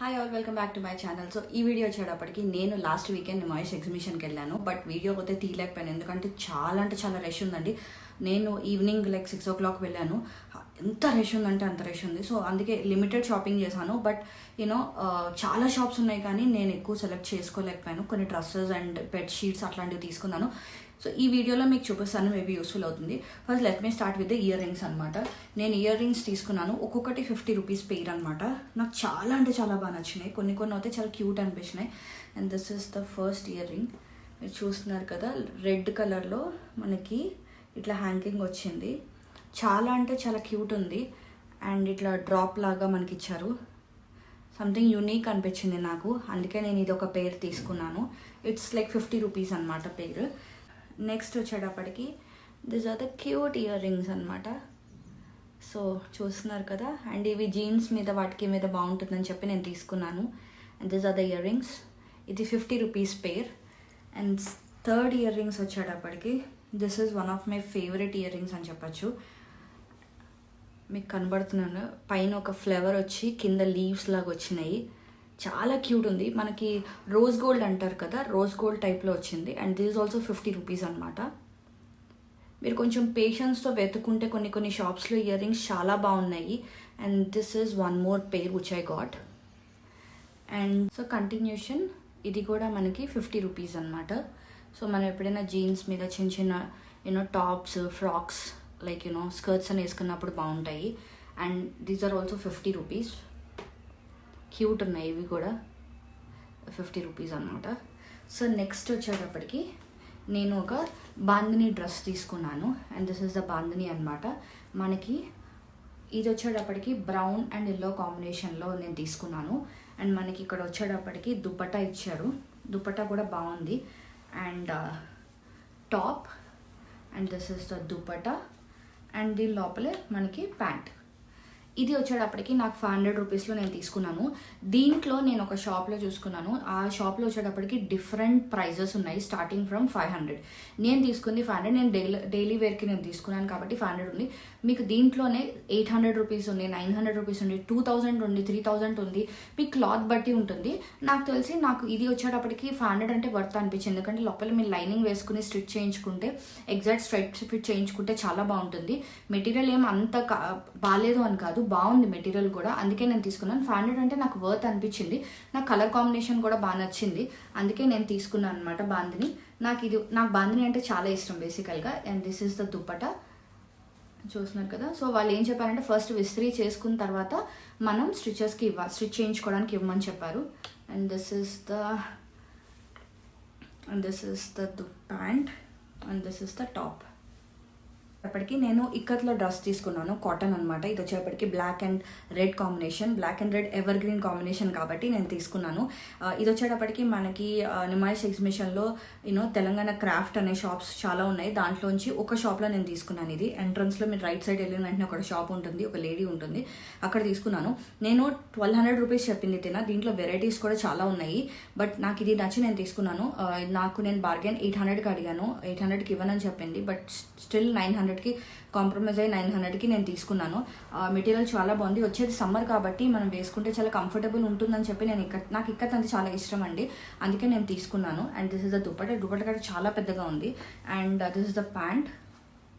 Hi all, welcome back to my channel. So ఈ video వచ్చేటప్పటికి నేను లాస్ట్ వీకెండ్ నిమాయిష్ ఎగ్జిబిషన్కి వెళ్ళాను. బట్ వీడియో అయితే తీయలేకపోయాను ఎందుకంటే చాలా రష్ ఉందండి. నేను ఈవినింగ్ 6 o'clock వెళ్ళాను. ఎంత రష్ ఉందంటే అంత రష్ ఉంది. సో అందుకే లిమిటెడ్ షాపింగ్ చేశాను. బట్ చాలా షాప్స్ ఉన్నాయి కానీ నేను ఎక్కువ సెలెక్ట్ చేసుకోలేకపోయాను. కొన్ని డ్రెస్సెస్ అండ్ బెడ్ షీట్స్ అట్లాంటివి తీసుకున్నాను. సో ఈ వీడియోలో మీకు చూపిస్తాను, మేబీ యూస్ఫుల్ అవుతుంది. First let me start with the earrings అనమాట. నేను ఇయర్ రింగ్స్ తీసుకున్నాను, ఒక్కొక్కటి 50 రూపీస్ పెయిర్ అనమాట. నాకు చాలా బాగా నచ్చినాయి. కొన్ని అయితే చాలా క్యూట్ అనిపించినాయి. And this is the first earring. మీరు చూస్తున్నారు కదా, రెడ్ కలర్లో మనకి ఇట్లా హ్యాంగింగ్ వచ్చింది. చాలా క్యూట్ ఉంది. అండ్ ఇట్లా డ్రాప్ లాగా మనకి ఇచ్చారు. సంథింగ్ యూనిక్ అనిపించింది నాకు, అందుకే నేను ఇది ఒక పెయిర్ తీసుకున్నాను. ఇట్స్ 50 రూపీస్ అనమాట పెయిర్. నెక్స్ట్ వచ్చేటప్పటికి this are the cute earrings అనమాట. సో చూస్తున్నారు కదా, అండ్ ఇవి జీన్స్ మీద వాటికి మీద బాగుంటుందని చెప్పి నేను తీసుకున్నాను. And this are the earrings. ఇది 50 rupees pair. And third earrings వచ్చేటప్పటికి this is one of my favourite earrings అని చెప్పచ్చు. మీకు కనబడుతున్నాను, పైన ఒక ఫ్లవర్ వచ్చి కింద లీవ్స్ లాగా వచ్చినాయి. చాలా క్యూట్ ఉంది. మనకి రోజ్ గోల్డ్ అంటారు కదా, రోజ్ గోల్డ్ టైప్లో వచ్చింది. అండ్ దిస్ ఆల్సో 50 రూపీస్ అనమాట. మీరు కొంచెం పేషెన్స్తో వెతుకుంటే కొన్ని షాప్స్లో ఇయర్ రింగ్స్ చాలా బాగున్నాయి. And this is one more pair which I got. And so continuation ఇది కూడా మనకి 50 రూపీస్ అనమాట. సో మనం ఎప్పుడైనా జీన్స్ మీద చిన్న టాప్స్, ఫ్రాక్స్ స్కర్ట్స్ అని వేసుకున్నప్పుడు బాగుంటాయి. And these are also 50 rupees. Cute ఉన్నాయి ఇవి కూడా, 50 రూపీస్ అనమాట. సో నెక్స్ట్ వచ్చేటప్పటికి నేను ఒక బాందిని డ్రెస్ తీసుకున్నాను. And this is the bandhani అనమాట. మనకి ఇది వచ్చేటప్పటికి బ్రౌన్ అండ్ ఎల్లో కాంబినేషన్లో నేను తీసుకున్నాను. అండ్ మనకి ఇక్కడ వచ్చేటప్పటికి దుపట్టా ఇచ్చారు. దుపట్టా కూడా బాగుంది. And top, and this is the dupatta. And దీని లోపలే మనకి ప్యాంట్. ఇది వచ్చేటప్పటికి నాకు 500 రూపీస్లో నేను తీసుకున్నాను. దీంట్లో నేను ఒక షాప్లో చూసుకున్నాను. ఆ షాప్లో వచ్చేటప్పటికి డిఫరెంట్ ప్రైజెస్ ఉన్నాయి, స్టార్టింగ్ ఫ్రమ్ 500. నేను తీసుకుంది 500. నేను డైలీ వేర్కి నేను తీసుకున్నాను కాబట్టి 500 ఉంది. మీకు దీంట్లోనే 800 రూపీస్ ఉంది, 900 రూపీస్ ఉంది, 2000 ఉంది, 3000 ఉంది. మీ క్లాత్ బట్టి ఉంటుంది. నాకు తెలిసి నాకు ఇది వచ్చేటప్పటికి 500 అంటే వర్త్ అనిపించింది. ఎందుకంటే లోపల మీరు లైనింగ్ వేసుకుని స్టిచ్ చేయించుకుంటే, ఎగ్జాక్ట్ స్ట్రైట్ ఫిట్ చేయించుకుంటే చాలా బాగుంటుంది. మెటీరియల్ ఏం అంత బాగాలేదు అని కాదు, బాగుంది మెటీరియల్ కూడా. అందుకే నేను తీసుకున్నాను. 500 అంటే నాకు వర్త్ అనిపించింది. నాకు కలర్ కాంబినేషన్ కూడా బాగా నచ్చింది, అందుకే నేను తీసుకున్నాను అనమాట బాందిని. నాకు బాందిని అంటే చాలా ఇష్టం బేసికల్గా. And this is the dupatta. చూస్తున్నారు కదా. సో వాళ్ళు ఏం చెప్పారంటే ఫస్ట్ విస్త్రీ చేసుకున్న తర్వాత మనం స్టిచ్ చేయించుకోవడానికి ఇవ్వమని చెప్పారు. And this is the pant. And this is the top. అప్పటికి నేను ఇక్కత్లో డ్రెస్ తీసుకున్నాను, కాటన్ అనమాట. ఇది వచ్చేటప్పటికి black and red combination, black and red evergreen combination కాబట్టి నేను తీసుకున్నాను. ఇది వచ్చేటప్పటికి మనకి నిమాయిష్ ఎగ్జిబిషన్లో తెలంగాణ క్రాఫ్ట్ అనే షాప్స్ చాలా ఉన్నాయి. దాంట్లోంచి ఒక షాప్లో నేను తీసుకున్నాను. ఇది ఎంట్రన్స్లో మీరు రైట్ సైడ్ వెళ్ళిన వెంటనే ఒక షాప్ ఉంటుంది, ఒక లేడీ ఉంటుంది, అక్కడ తీసుకున్నాను. నేను 1200 రూపీస్ చెప్పింది తిన. దీంట్లో వెరైటీస్ కూడా చాలా ఉన్నాయి. బట్ నాకు ఇది నచ్చి నేను తీసుకున్నాను. నేను బార్గెన్ 800కి అడిగాను, 800కి ఇవ్వనని చెప్పింది. బట్ స్టిల్ 900కి కాంప్రమైజ్ అయ్యి 900కి నేను తీసుకున్నాను. మెటీరియల్ చాలా బాగుంది. వచ్చేది సమ్మర్ కాబట్టి మనం వేసుకుంటే చాలా కంఫర్టబుల్ ఉంటుందని చెప్పి నాకు ఇక్కత్ అంటే చాలా ఇష్టం అండి, అందుకే నేను తీసుకున్నాను. And this is the dupatta. Dupatta కూడా చాలా పెద్దగా ఉంది. And this is the pant,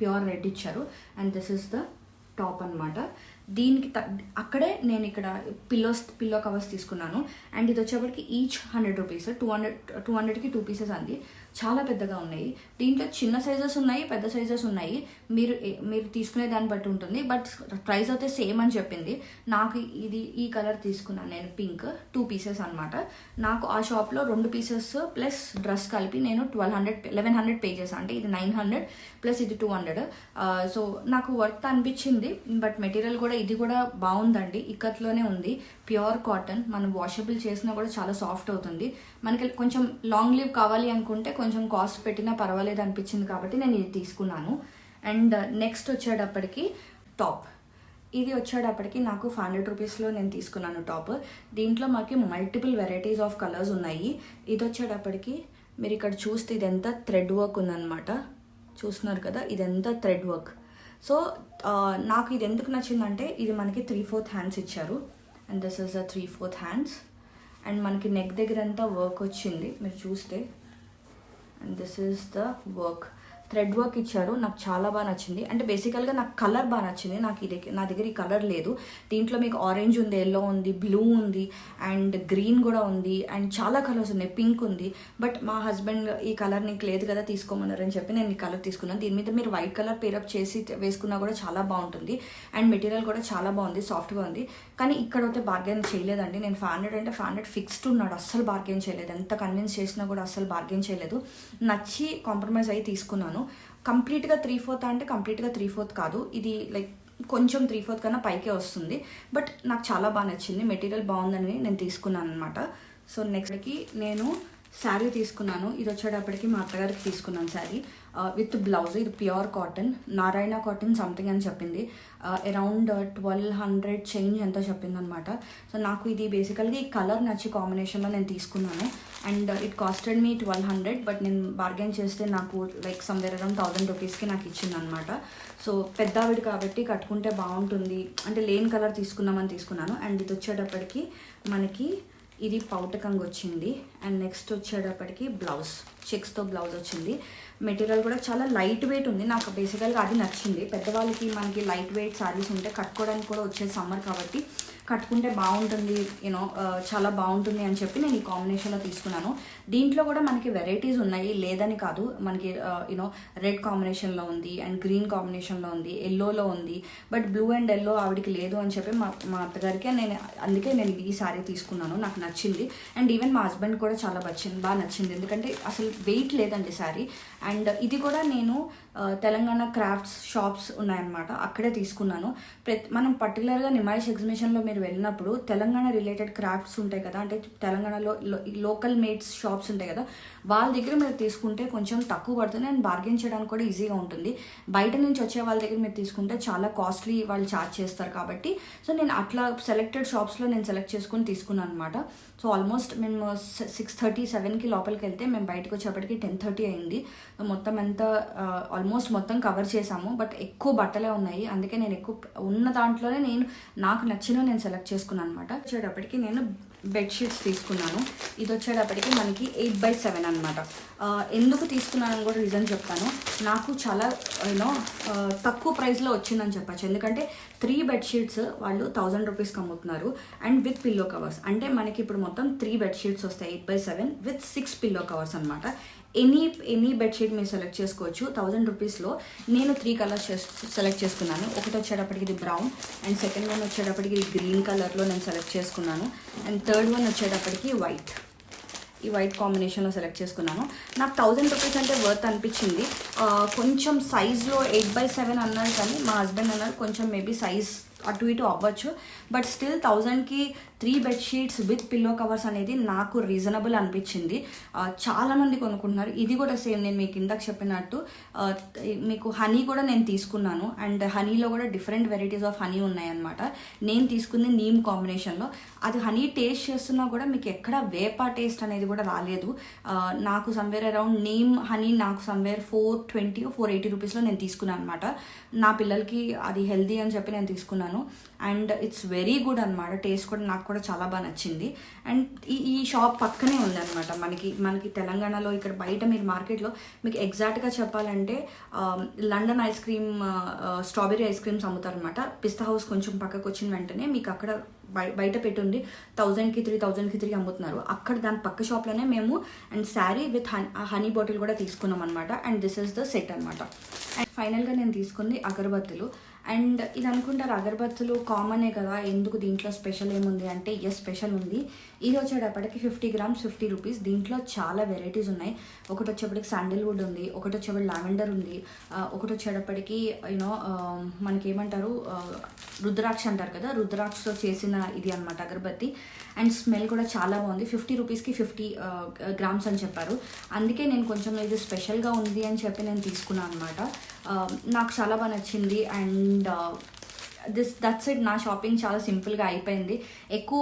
pure red ఇచ్చారు. And this is the top అనమాట. దీనికి అక్కడే నేను ఇక్కడ పిల్లో కవర్స్ తీసుకున్నాను. అండ్ ఇది వచ్చేప్పటికి ఈచ్ 100 రూపీస్. 200కి 2 పీసెస్ అంది. చాలా పెద్దగా ఉన్నాయి. దీంట్లో చిన్న సైజెస్ ఉన్నాయి, పెద్ద సైజెస్ ఉన్నాయి. మీరు తీసుకునే దాన్ని బట్టి ఉంటుంది. బట్ ప్రైస్ అయితే సేమ్ అని చెప్పింది. నాకు ఈ కలర్ తీసుకున్నాను నేను, పింక్. 2 పీసెస్ అనమాట. నాకు ఆ షాప్లో 2 పీసెస్ ప్లస్ డ్రెస్ కలిపి నేను 1100 పే చేశాను. అంటే ఇది 900 ప్లస్ ఇది 200. సో నాకు వర్త్ అనిపించింది. బట్ మెటీరియల్ కూడా ఇది కూడా బాగుందండి, ఇక్కత్లోనే ఉంది, ప్యూర్ కాటన్. మనం వాషబుల్ చేసినా కూడా చాలా సాఫ్ట్ అవుతుంది. మనకి కొంచెం లాంగ్ లీవ్ కావాలి అనుకుంటే కొంచెం కాస్ట్ పెట్టినా పర్వాలేదు అనిపించింది కాబట్టి నేను ఇది తీసుకున్నాను. అండ్ నెక్స్ట్ వచ్చేటప్పటికి టాప్. ఇది వచ్చేటప్పటికి నాకు 500 రూపీస్లో నేను తీసుకున్నాను టాప్. దీంట్లో మాకు మల్టిపుల్ వెరైటీస్ ఆఫ్ కలర్స్ ఉన్నాయి. ఇది వచ్చేటప్పటికి మీరు ఇక్కడ చూస్తే ఇదంతా థ్రెడ్ వర్క్ ఉందన్నమాట. చూస్తున్నారు కదా, ఇదంతా థ్రెడ్ వర్క్. సో నాకు ఇది ఎందుకు నచ్చిందంటే ఇది మనకి 3/4 హ్యాండ్స్ ఇచ్చారు. And this is the 3/4 hands. And మనకి నెక్ దగ్గర అంతా వర్క్ వచ్చింది మీరు చూస్తే. And this is the work, thread work ఇచ్చారు. నాకు చాలా బాగా నచ్చింది. అంటే బేసికల్గా నాకు కలర్ బాగా నచ్చింది. నాకు నా దగ్గర ఈ కలర్ లేదు. దీంట్లో మీకు ఆరెంజ్ ఉంది, ఎల్లో ఉంది, బ్లూ ఉంది, అండ్ గ్రీన్ కూడా ఉంది, అండ్ చాలా కలర్స్ ఉన్నాయి, పింక్ ఉంది. బట్ మా హస్బెండ్ ఈ కలర్ నీకు లేదు కదా తీసుకోమన్నారని చెప్పి నేను ఈ కలర్ తీసుకున్నాను. దీని మీద మీరు వైట్ కలర్ పేరప్ చేసి వేసుకున్నా కూడా చాలా బాగుంటుంది. అండ్ మెటీరియల్ కూడా చాలా బాగుంది, సాఫ్ట్గా ఉంది. కానీ ఇక్కడైతే బార్గెన్ చేయలేదండి. నేను 500 అంటే 500 ఫిక్స్డ్ ఉన్నాడు, అస్సలు బార్గెన్ చేయలేదు. ఎంత కన్విన్స్ చేసినా కూడా అస్సలు బార్గెన్ చేయలేదు. నచ్చి కాంప్రమైజ్ అయ్యి తీసుకున్నాను. కంప్లీట్గా 3/4 అంటే కంప్లీట్గా 3/4 కాదు, ఇది లైక్ కొంచెం 3/4 కన్నా పైకే వస్తుంది. బట్ నాకు చాలా బాగా నచ్చింది, మెటీరియల్ బాగుందని నేను తీసుకున్నాను అనమాట. సో నెక్స్ట్కి నేను శారీ తీసుకున్నాను. ఇది వచ్చేటప్పటికి మా అత్తగారికి తీసుకున్నాను శారీ విత్ బ్లౌజ్. ఇది pure cotton, Narayana cotton something అని చెప్పింది. అరౌండ్ 1200 చేంజ్ ఎంతో చెప్పింది అనమాట. సో నాకు ఇది బేసికల్గా ఈ కలర్ నచ్చి కాంబినేషన్లో నేను తీసుకున్నాను. And it costed me 1200, but నేను బార్గెన్ చేస్తే నాకు లైక్ సమ్వేర్ అరౌండ్ 1000 రూపీస్కి నాకు ఇచ్చింది అనమాట. సో పెద్దవిడి కాబట్టి కట్టుకుంటే బాగుంటుంది అంటే లేని కలర్ తీసుకున్నామని తీసుకున్నాను. అండ్ ఇది వచ్చేటప్పటికి మనకి ఇది పౌటకంగా వచ్చింది. అండ్ నెక్స్ట్ వచ్చేటప్పటికి బ్లౌజ్, చెక్స్తో బ్లౌజ్ వచ్చింది. మెటీరియల్ కూడా చాలా లైట్ వెయిట్ ఉంది. నాకు బేసికల్గా అది నచ్చింది. పెద్దవాళ్ళకి మనకి లైట్ వెయిట్ శారీస్ ఉంటే కట్టుకోవడానికి కూడా వచ్చేది సమ్మర్ కాబట్టి కట్టుకుంటే బాగుంటుంది, యూనో చాలా బాగుంటుంది అని చెప్పి నేను ఈ కాంబినేషన్లో తీసుకున్నాను. దీంట్లో కూడా మనకి వెరైటీస్ ఉన్నాయి, లేదని కాదు. మనకి యూనో రెడ్ కాంబినేషన్లో ఉంది, అండ్ గ్రీన్ కాంబినేషన్లో ఉంది, ఎల్లోలో ఉంది. బట్ బ్లూ అండ్ ఎల్లో ఆవిడికి లేదు అని చెప్పి మా అత్తగారికి అందుకే నేను ఈ శారీ తీసుకున్నాను. నాకు నచ్చింది. అండ్ ఈవెన్ మా హస్బెండ్ కూడా చాలా బాగా నచ్చింది, ఎందుకంటే అసలు వెయిట్ లేదండి శారీ. అండ్ ఇది కూడా నేను తెలంగాణ క్రాఫ్ట్స్ షాప్స్ ఉన్నాయన్నమాట, అక్కడే తీసుకున్నాను. మనం పర్టికులర్గా నిమాయిష్ ఎగ్జిబిషన్లో మీరు వెళ్ళినప్పుడు తెలంగాణ రిలేటెడ్ క్రాఫ్ట్స్ ఉంటాయి కదా, అంటే తెలంగాణలో లోకల్ మేడ్స్ షాప్స్ ఉంటాయి కదా, వాళ్ళ దగ్గర మీరు తీసుకుంటే కొంచెం తక్కువ పడుతుంది అండ్ బార్గెన్ చేయడానికి కూడా ఈజీగా ఉంటుంది. బయట నుంచి వచ్చే వాళ్ళ దగ్గర మీరు తీసుకుంటే చాలా కాస్ట్లీ వాళ్ళు ఛార్జ్ చేస్తారు కాబట్టి సో నేను అట్లా సెలెక్టెడ్ షాప్స్లో నేను సెలెక్ట్ చేసుకుని తీసుకున్నాను అనమాట. సో ఆల్మోస్ట్ మేము 6:30, 7కి లోపలికి వెళ్తే మేము బయటకు వచ్చేప్పటికి 10:30 అయింది. మొత్తం అంతా ఆల్మోస్ట్ మొత్తం కవర్ చేసాము. బట్ ఎక్కువ బట్టలే ఉన్నాయి, అందుకే నేను ఎక్కువ ఉన్న దాంట్లోనే నాకు నచ్చినవి నేను సెలెక్ట్ చేసుకున్నాను అనమాట. వచ్చేటప్పటికి నేను బెడ్షీట్స్ తీసుకున్నాను. ఇది వచ్చేటప్పటికి మనకి 8/7 అనమాట. ఎందుకు తీసుకున్నానని కూడా రీజన్ చెప్తాను. నాకు చాలా తక్కువ ప్రైస్లో వచ్చిందని చెప్పచ్చు. ఎందుకంటే 3 బెడ్షీట్స్ వాళ్ళు 1000 రూపీస్కి అమ్ముతున్నారు అండ్ విత్ పిల్లో కవర్స్. అంటే మనకి ఇప్పుడు మొత్తం 3 బెడ్షీట్స్ వస్తాయి 8/7 విత్ 6 పిల్లో కవర్స్ అనమాట. ఎనీ బెడ్షీట్ మీరు సెలెక్ట్ చేసుకోవచ్చు 1000 రూపీస్లో. నేను 3 కలర్స్ సెలెక్ట్ చేసుకున్నాను. ఒకటి వచ్చేటప్పటికి ఇది బ్రౌన్, అండ్ సెకండ్ వన్ వచ్చేటప్పటికి ఇది గ్రీన్ కలర్లో నేను సెలెక్ట్ చేసుకున్నాను, అండ్ థర్డ్ వన్ వచ్చేటప్పటికి వైట్, ఈ వైట్ కాంబినేషన్లో సెలెక్ట్ చేసుకున్నాను. నాకు 1000 రూపీస్ అంటే వర్త్ అనిపించింది. కొంచెం సైజ్లో 8/7 అన్నారు, కానీ మా హస్బెండ్ అన్నారు కొంచెం మేబీ సైజ్ అటు ఇటు అవ్వచ్చు. బట్ స్టిల్ 1000కి 3 బెడ్షీట్స్ విత్ పిల్లో కవర్స్ అనేది నాకు రీజనబుల్ అనిపించింది. చాలామంది కొనుక్కుంటున్నారు. ఇది కూడా సేమ్ నేను మీకు ఇందాక చెప్పినట్టు మీకు హనీ కూడా నేను తీసుకున్నాను. అండ్ హనీలో కూడా డిఫరెంట్ వెరైటీస్ ఆఫ్ హనీ ఉన్నాయన్నమాట. నేను తీసుకుంది నీమ్ కాంబినేషన్లో. అది హనీ టేస్ట్ చేస్తున్నా కూడా మీకు ఎక్కడ వేపా టేస్ట్ అనేది కూడా రాలేదు. నాకు సమ్వేర్ అరౌండ్ నీమ్ హనీ నాకు సమ్వేర్ 420 or 480 రూపీస్లో నేను తీసుకున్నాను అనమాట. నా పిల్లలకి అది హెల్దీ అని చెప్పి నేను తీసుకున్నాను. అండ్ ఇట్స్ వెరీ గుడ్ అనమాట. టేస్ట్ కూడా నాకు కూడా చాలా బాగా నచ్చింది. అండ్ ఈ షాప్ పక్కనే ఉందన్నమాట. మనకి తెలంగాణలో ఇక్కడ బయట మీరు మార్కెట్లో మీకు ఎగ్జాక్ట్గా చెప్పాలంటే London ice cream, strawberry ice creams అమ్ముతారనమాట. పిస్తా హౌస్ కొంచెం పక్కకు వచ్చిన వెంటనే మీకు అక్కడ బయట పెట్టుంది 1000కి 3 అమ్ముతున్నారు. అక్కడ దాని పక్క షాప్లోనే మేము and sari with honey bottle కూడా తీసుకున్నాం అనమాట. And this is the set అనమాట. అండ్ ఫైనల్గా నేను తీసుకుంది అగరబత్తులు. అండ్ ఇది అనుకుంటారు అగరబత్తులు కామనే కదా, ఎందుకు దీంట్లో స్పెషల్ ఏముంది అంటే ఎస్ స్పెషల్ ఉంది. ఇది వచ్చేటప్పటికి 50 grams 50 రూపీస్. దీంట్లో చాలా వెరైటీస్ ఉన్నాయి. ఒకటి వచ్చేప్పటికి శాండిల్వుడ్ ఉంది, ఒకటి వచ్చేప్పటికి లావెండర్ ఉంది, ఒకటి వచ్చేటప్పటికి మనకి ఏమంటారు రుద్రాక్ష అంటారు కదా, రుద్రాక్షతో చేసిన ఇది అనమాట అగరబత్తి. అండ్ స్మెల్ కూడా చాలా బాగుంది. 50 రూపీస్కి 50 grams అని చెప్పారు. అందుకే నేను కొంచెం ఇది స్పెషల్గా ఉంది అని చెప్పి నేను తీసుకున్నాను అనమాట. నాకు చాలా బాగా నచ్చింది. And that's it. నా షాపింగ్ చాలా సింపుల్గా అయిపోయింది. ఎక్కువ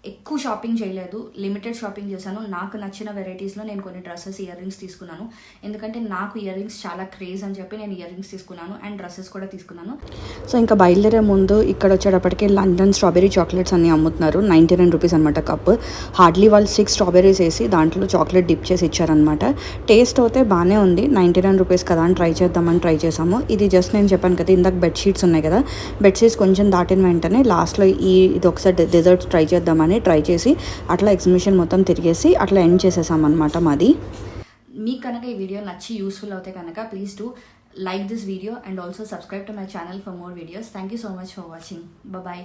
ఎక్కువ షాపింగ్ చేయలేదు, లిమిటెడ్ షాపింగ్ చేశాను. నాకు నచ్చిన వెరైటీస్లో నేను కొన్ని డ్రెస్సెస్, ఇయర్ రింగ్స్ తీసుకున్నాను. ఎందుకంటే నాకు ఇయర్ రింగ్స్ చాలా క్రేజ్ అని చెప్పి నేను ఇయర్ రింగ్స్ తీసుకున్నాను అండ్ డ్రెస్సెస్ కూడా తీసుకున్నాను. సో ఇంకా బయలుదేరే ముందు ఇక్కడ వచ్చేటప్పటికి లండన్ స్ట్రాబెరీ చాక్లెట్స్ అన్ని అమ్ముతున్నారు. 99 రూపీస్ అనమాట కప్. హార్డ్లీ వాళ్ళు 6 స్ట్రాబెరీస్ వేసి దాంట్లో చాక్లెట్ డిప్ చేసి ఇచ్చారనమాట. టేస్ట్ అయితే బాగానే ఉంది. 99 రూపీస్ కదా అని ట్రై చేద్దామని ట్రై చేసాము. ఇది జస్ట్ నేను చెప్పాను కదా ఇందాక బెడ్షీట్స్ ఉన్నాయి కదా, బెడ్షీట్స్ కొంచెం దాటిన వెంటనే లాస్ట్లో ఇది ఒకసారి డెజర్ట్స్ ట్రై చేద్దామని ట్రై చేసి అట్లా ఎగ్జిబిషన్ మొత్తం తిరిగేసి అట్లా ఎండ్ చేసేసామన్నమాట మాది. మీకు కనుక ఈ వీడియో నచ్చి యూస్ఫుల్ అవుతే కనుక please to like this video and also subscribe to my channel for more videos. Thank you so much for watching. Bye.